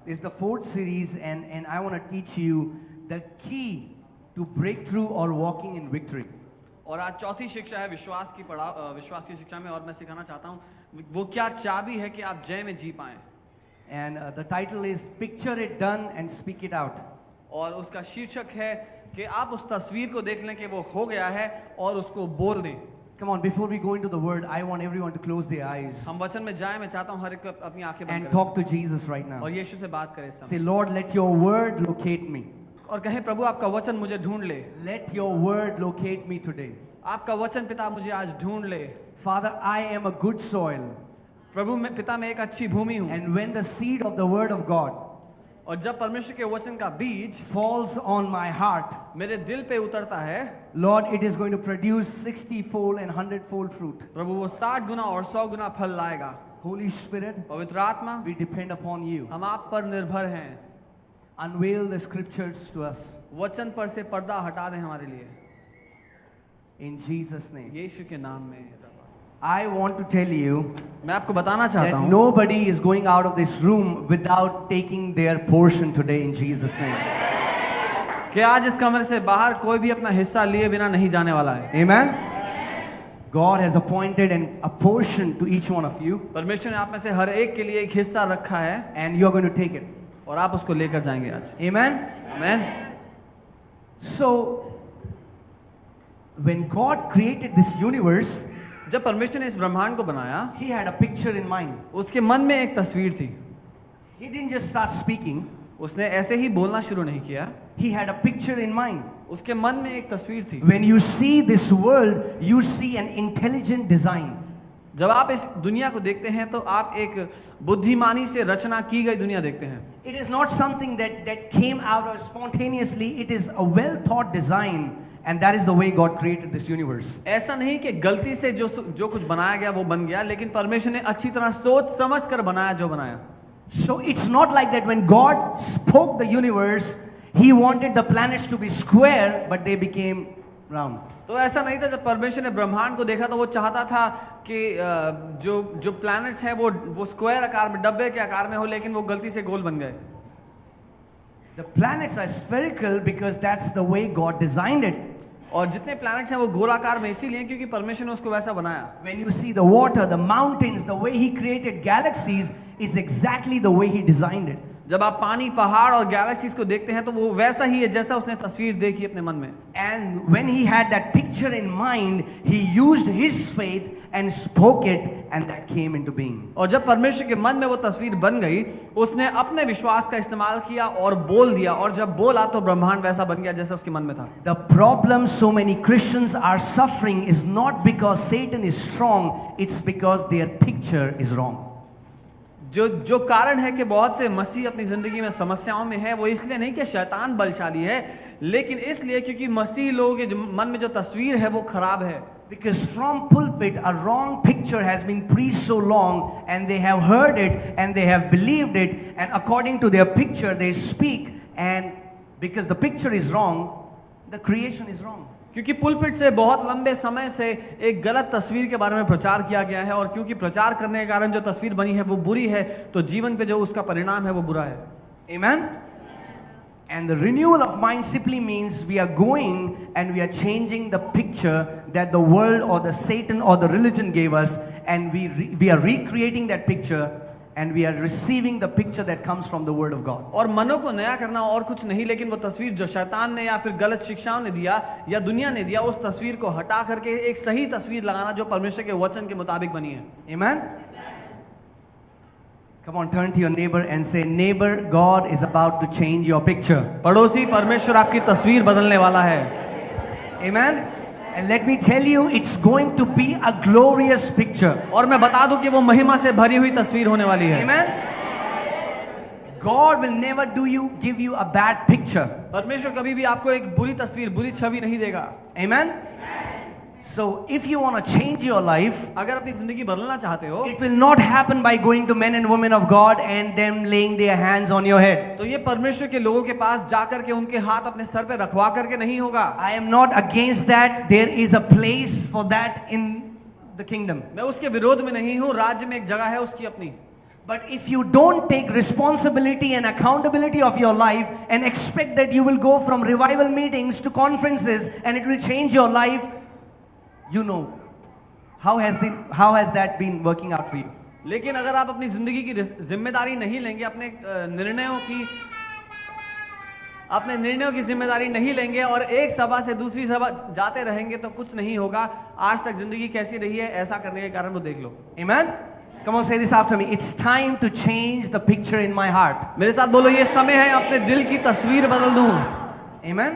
is the fourth series, and I want to teach you the key to breakthrough or walking in victory. और आज चौथी शिक्षा है विश्वास की शिक्षा में, और मैं सिखाना चाहता हूँ वो क्या चाबी है कि आप जय में जी पाएं. And the title is Picture It Done and Speak It Out. और उसका शीर्षक है कि आप उस तस्वीर को देख लें कि वो हो गया है और उसको बोल दें. Come on, before we go into the word, I want everyone to close their eyes हम वचन में जाएं. मैं चाहता हूँ हर एक को अपनी आंखें बंद and करें talk to Jesus right now. और यीशु से बात करें इस Say, समय, Lord, let your word locate me. और कहें प्रभु आपका वचन मुझे ढूंढ ले. Let your word locate me today. आपका वचन पिता मुझे आज ढूंढ ले. Father, I am a good soil. प्रभु मैं पिता मैं एक अच्छी भूमि हूँ. And when the seed of the word of God और जब परमेश्वर के वचन का बीज falls on my heart, मेरे दिल पे उतरता है, Lord, it is going to produce 60-fold and 100-fold fruit. प्रभु वो 60 गुना और 100 गुना फल लाएगा. Holy Spirit, पवित्र आत्मा, we depend upon you. हम आप पर निर्भर हैं. Unveil the scriptures to us. वचन पर से पर्दा हटा दें हमारे लिए. In Jesus' name. यीशु के नाम में. I want to tell you मैं आपको बताना चाहता that हूँ nobody is going out of this room without taking their portion today in Jesus' name. कि आज इस कमरे से बाहर कोई भी अपना हिस्सा लिए बिना नहीं जाने वाला है. Amen? God has appointed a portion to each one of you, परमेश्वर ने आप में से हर एक के लिए एक हिस्सा रखा है and you are going to take it. और आप उसको लेकर जाएंगे आज. Amen? आमीन. So, when God created this universe, जब परमेश्वर ने इस ब्रह्मांड को बनाया, He had a picture in mind. उसके मन में एक तस्वीर थी. He didn't just start speaking. उसने ऐसे ही बोलना शुरू नहीं किया. He had a picture in mind. उसके मन में एक तस्वीर थी. When you see this world, you see an intelligent design. जब आप इस दुनिया को देखते हैं तो आप एक बुद्धिमानी से रचना की गई दुनिया देखते हैं. It is not something that came out of spontaneously. It is a well thought design, and that is the way God created this universe. ऐसा नहीं कि गलती से जो कुछ बनाया गया वो बन गया, लेकिन परमेश्वर ने अच्छी तरह सोच समझ कर बनाया जो बनाया. So it's not like that when God spoke the universe, He wanted the planets to be square, but they became round. तो ऐसा नहीं था. जब परमेश्वर ने ब्रह्मांड को देखा तो वो चाहता था कि जो प्लैनेट्स हैं वो स्क्वायर आकार में, डब्बे के आकार में हो, लेकिन वो गलती से गोल बन गए. The planets are spherical because that's the way God designed it. और जितने प्लैनेट्स हैं वो गोलाकार में इसीलिए क्योंकि परमेश्वर ने उसको वैसा बनाया. When you see the water, the mountains, the way He created galaxies is exactly the way He designed it. जब आप पानी, पहाड़ और गैलेक्सीज को देखते हैं तो वो वैसा ही है जैसा उसने तस्वीर देखी अपने मन में. And when He had that picture in mind, He used His faith and spoke it, and that came into being. और जब परमेश्वर के मन में वो तस्वीर बन गई, उसने अपने विश्वास का इस्तेमाल किया और बोल दिया, और जब बोला तो ब्रह्मांड वैसा बन गया जैसा उसके मन में था. The problem so many Christians are suffering is not because Satan is strong, it's because their picture is wrong. जो कारण है कि बहुत से मसीह अपनी जिंदगी में समस्याओं में है, वो इसलिए नहीं कि शैतान बलशाली है, लेकिन इसलिए क्योंकि मसीह लोगों के मन में जो तस्वीर है वो खराब है. Because from pulpit a wrong picture has been preached so long, and they have heard it and they have believed it, and according to their picture they speak, and because the picture is wrong, the creation is wrong. क्योंकि pulpit से बहुत लंबे समय से एक गलत तस्वीर के बारे में प्रचार किया गया है, और क्योंकि प्रचार करने के कारण जो तस्वीर बनी है वो बुरी है, तो जीवन पे जो उसका परिणाम है वो बुरा है. Amen? And the renewal of mind simply means we are going and we are changing the picture that the world or the Satan or the religion gave us, and we are recreating that picture, and we are receiving the picture that comes from the word of God. और मनों को नया करना और कुछ नहीं, लेकिन वो तस्वीर जो शैतान ने या फिर गलत शिक्षाओं ने दिया या दुनिया ने दिया, उस तस्वीर को हटा करके एक सही तस्वीर लगाना जो परमेश्वर के वचन के मुताबिक बनी है. Amen? Come on, turn to your neighbor and say, neighbor, God is about to change your picture. पड़ोसी, परमेश्वर आपकी तस्वीर बदलने वाला है. Amen? And let me tell you, it's going to be a glorious picture. और मैं बता दूं कि वो महिमा से भरी हुई तस्वीर होने वाली है. Amen? God will never give you a bad picture. परमेश्वर कभी भी आपको एक बुरी तस्वीर, बुरी छवि नहीं देगा. Amen? So if you want to change your life, अगर अपनी जिंदगी बदलना चाहते हो, it will not happen by going to men and women of God and them laying their hands on your head. तो ये परमेश्वर के लोगों के पास जाकर के उनके हाथ अपने सर पे रखवा करके नहीं होगा. I am not against that. There is a place for that in the kingdom. मैं उसके विरोध में नहीं हूँ. राज्य में एक जगह है उसकी अपनी. But if you don't take responsibility and accountability of your life and expect that you will go from revival meetings to conferences and it will change your life, you know, how has that been working out for you? लेकिन अगर आप अपनी जिंदगी की जिम्मेदारी नहीं लेंगे, अपने निर्णयों की जिम्मेदारी नहीं लेंगे और एक सभा से दूसरी सभा जाते रहेंगे तो कुछ नहीं होगा। आज तक जिंदगी कैसी रही है, ऐसा करने के कारण वो देख लो। Amen? Come on, say this after me. It's time to change the picture in my heart. मेरे साथ बोलो, ये समय है अपने दिल की तस्वीर बदल दूं। Amen?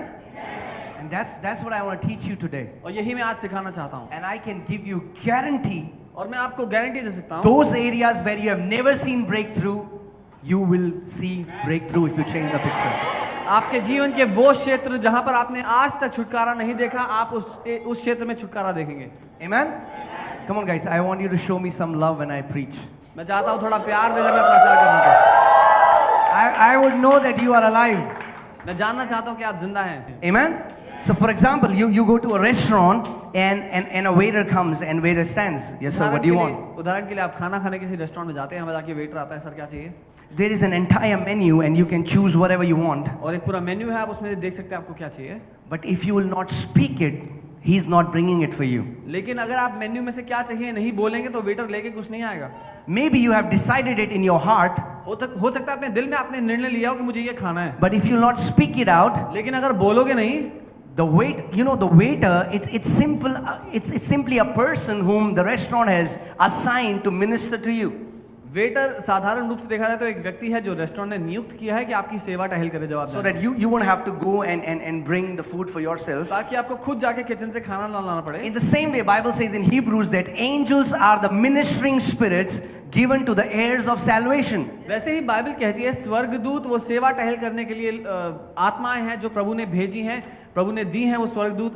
And that's what I want to teach you today. और यही मैं आज सिखाना चाहता हूँ। And I can give you guarantee. और मैं आपको गारंटी दे सकता हूँ, Those areas where you have never seen breakthrough, you will see breakthrough if you change the picture. आपके जीवन के वो क्षेत्र जहां पर आपने आज तक छुटकारा नहीं देखा, आप उस क्षेत्र में छुटकारा देखेंगे। Amen? Come on guys, I want you to show me some love when I preach. मैं चाहता हूँ थोड़ा प्यार दे जब मैं प्रचार करना। I would know that you are alive. मैं जानना चाहता हूँ कि आप जिंदा हैं। Amen? So for example, you go to a restaurant and a waiter comes and waiter stands. Yes sir, what do you want? उदाहरण के लिए आप खाना खाने किसी रेस्टोरेंट में जाते हैं, हमें जाके वेटर आता है, सर क्या चाहिए? There is an entire menu and you can choose whatever you want. और एक पूरा मेन्यू है, आप उसमें देख सकते हैं आपको क्या चाहिए। But if you will not speak it, he's not bringing it for you. लेकिन अगर आप मेन्यू में से क्या चाहिए नहीं बोलेंगे तो वेटर लेके कुछ नहीं आएगा। Maybe you have decided it in your heart. हो सकता है अपने दिल में आपने निर्णय लिया हो कि मुझे ये खाना है। But if you will not speak it out, लेकिन अगर बोलोगे नहीं, the waiter, it's simple. It's simply a person whom the restaurant has assigned to minister to you. Waiter साधारण रूप से देखा जाए तो एक व्यक्ति है जो रेस्टोरेंट ने नियुक्त किया है कि आपकी सेवा टहल करे जवाब So that you won't have to go and bring the food for yourself. ताकि आपको खुद जाके किचन से खाना ना लाना पड़े। In the same way, Bible says in Hebrews that angels are the ministering spirits given to the heirs of salvation. वैसे ही बाइबल कहती है स्वर्गदूत वो सेवा टहल करने के लिए आत्माएं हैं जो प्रभु ने भेजी हैं, प्रभु ने दी हैं वो स्वर्गदूत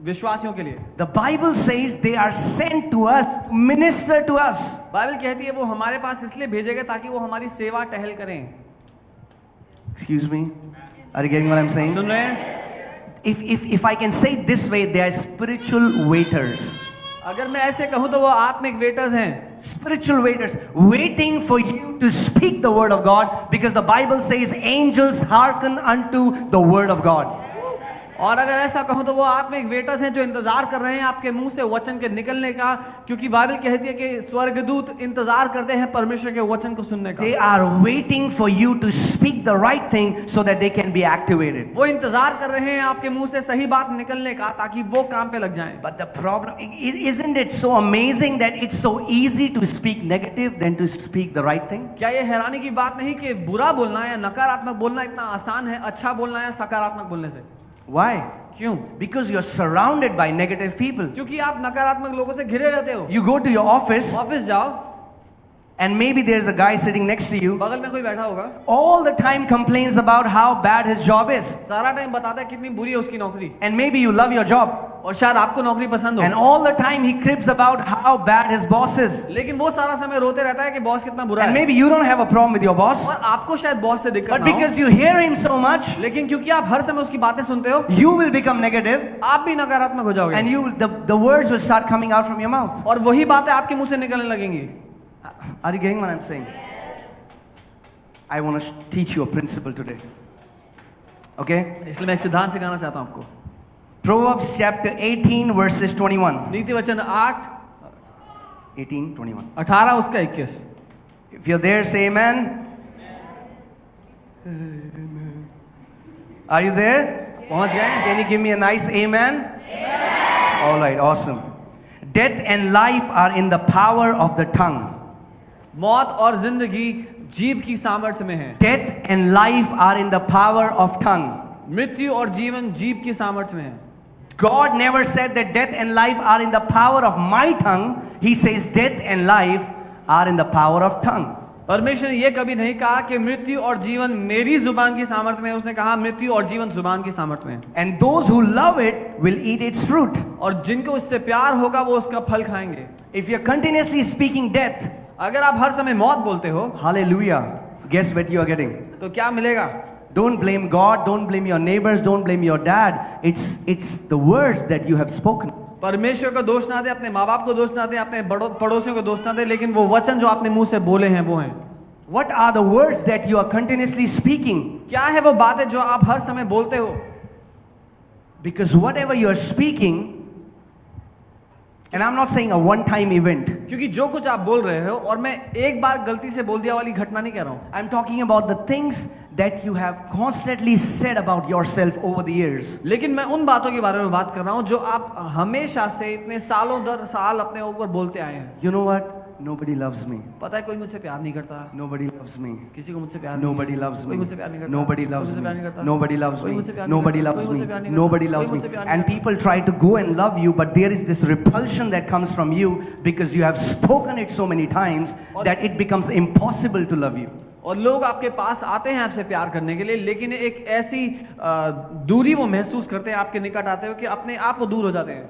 विश्वासियों के लिए। The Bible says they are sent to us to minister to us. Bible कहती है वो हमारे पास इसलिए भेजे गए ताकि वो हमारी सेवा टहल करें। Excuse me? Are you getting what I'm saying? सुन रहे हैं? If I can say it this way, they are spiritual waiters. अगर मैं ऐसे कहूँ तो वो आत्मिक वेटर्स हैं। Spiritual waiters waiting for you to speak the word of God, because the Bible says angels hearken unto the word of God. और अगर ऐसा कहूँ तो वो आत्मिक वेटर्स हैं जो इंतजार कर रहे हैं आपके मुंह से वचन के निकलने का, क्योंकि बाइबल कहती है कि स्वर्गदूत इंतजार करते हैं परमेश्वर के वचन को सुनने का। They are waiting for you to speak the right thing so that they can be activated. वो इंतजार कर रहे हैं आपके मुंह से सही बात निकलने का ताकि वो काम पे लग जाएं। But the problem, isn't it so amazing that it's so easy to speak negative than to speak the right thing? क्या ये हैरानी की बात नहीं कि बुरा बोलना या नकारात्मक बोलना इतना आसान है अच्छा बोलना या सकारात्मक बोलने से? Why? क्यों? Because you're surrounded by negative people. क्योंकि आप नकारात्मक लोगों से घिरे रहते हो। You go to your office office जाओ and maybe there's a guy sitting next to you, बगल में कोई बैठा होगा, all the time complains about how bad his job is. सारा टाइम बताता है कितनी बुरी है उसकी नौकरी, And maybe you love your job. और शायद आपको नौकरी पसंद हो, And all the time he cribs about how bad his boss is. लेकिन वो सारा समय रोते रहता है कि बॉस कितना बुरा And है। maybe you don't have a problem with your boss, और आपको शायद बॉस से दिक्कत but ना हो, because you hear him so much, लेकिन क्योंकि आप हर समय उसकी बातें सुनते हो, you will become negative आप भी नकारात्मक हो जाओगे, and the words will start coming out from your mouth. और वही बातें आपके मुंह से निकलने लगेंगी। Are you getting what I'm saying? I want to teach you a principle today. Okay? इसलिए मैं एक सिद्धांत सिखाना चाहता हूँ आपको। Proverbs chapter 18 verses 21. नीति वचन 8 18:21. 18 उसका 21। If you're there, say amen. Are you there? पहुंच गए? Can you give me a nice amen? All right, awesome. Death and life are in the power of the tongue. मौत और जिंदगी जीभ की सामर्थ्य में है। Death and life are in the power of tongue. मृत्यु और जीवन जीभ की सामर्थ्य में है। God never said that death and life are in the power of my tongue. He says death and life are in the power of tongue. परमेश्वर ने ये कभी नहीं कहा कि मृत्यु और जीवन मेरी जुबान की सामर्थ्य में है, उसने कहा मृत्यु और जीवन जुबान की सामर्थ्य में है। And those who love it will eat its fruit. और जिनको इससे प्यार होगा वो उसका फल खाएंगे। If you're continuously speaking death, अगर आप हर समय मौत बोलते हो, hallelujah, guess what you are getting? तो क्या मिलेगा? Don't blame God, don't blame your neighbors, don't blame your dad. It's the words that you have spoken. परमेश्वर को दोष ना दे, अपने माँ बाप को दोष ना दे, अपने पड़ोसियों को दोष ना दे, लेकिन वो वचन जो आपने मुंह से बोले हैं वो हैं। What are the words that you are continuously speaking? क्या है वो बातें जो आप हर समय बोलते हो? Because whatever you are speaking, and I'm not saying a one-time event. क्योंकि जो कुछ आप बोल रहे हो, और मैं एक बार गलती से बोल दिया वाली घटना नहीं कह रहा हूँ। I'm talking about the things that you have constantly said about yourself over the years. लेकिन मैं उन बातों के बारे में बात कर रहा हूँ जो आप हमेशा से इतने सालों दर साल अपने ऊपर बोलते आए हैं। You know what? Nobody loves me. पता है कोई मुझसे प्यार नहीं करता, Nobody loves me. किसी को मुझसे प्यार नहीं Nobody है। loves कोई me. मुझसे प्यार नहीं करता, Nobody कोई loves मुझसे me. प्यार नहीं करता, Nobody loves कोई me. मुझसे प्यार नहीं Nobody करता, loves कोई me. मुझसे प्यार नहीं करता, Nobody कोई loves me. मुझसे प्यार नहीं And करता। people try to go and love you, but there is this repulsion that comes from you because you have spoken it so many times that it becomes impossible to love you. और लोग आपके पास आते हैं आपसे प्यार करने के लिए, लेकिन एक ऐसी दूरी वो महसूस करते हैं आपके निकट आते हुए कि अपने आप वो दूर हो जाते हैं।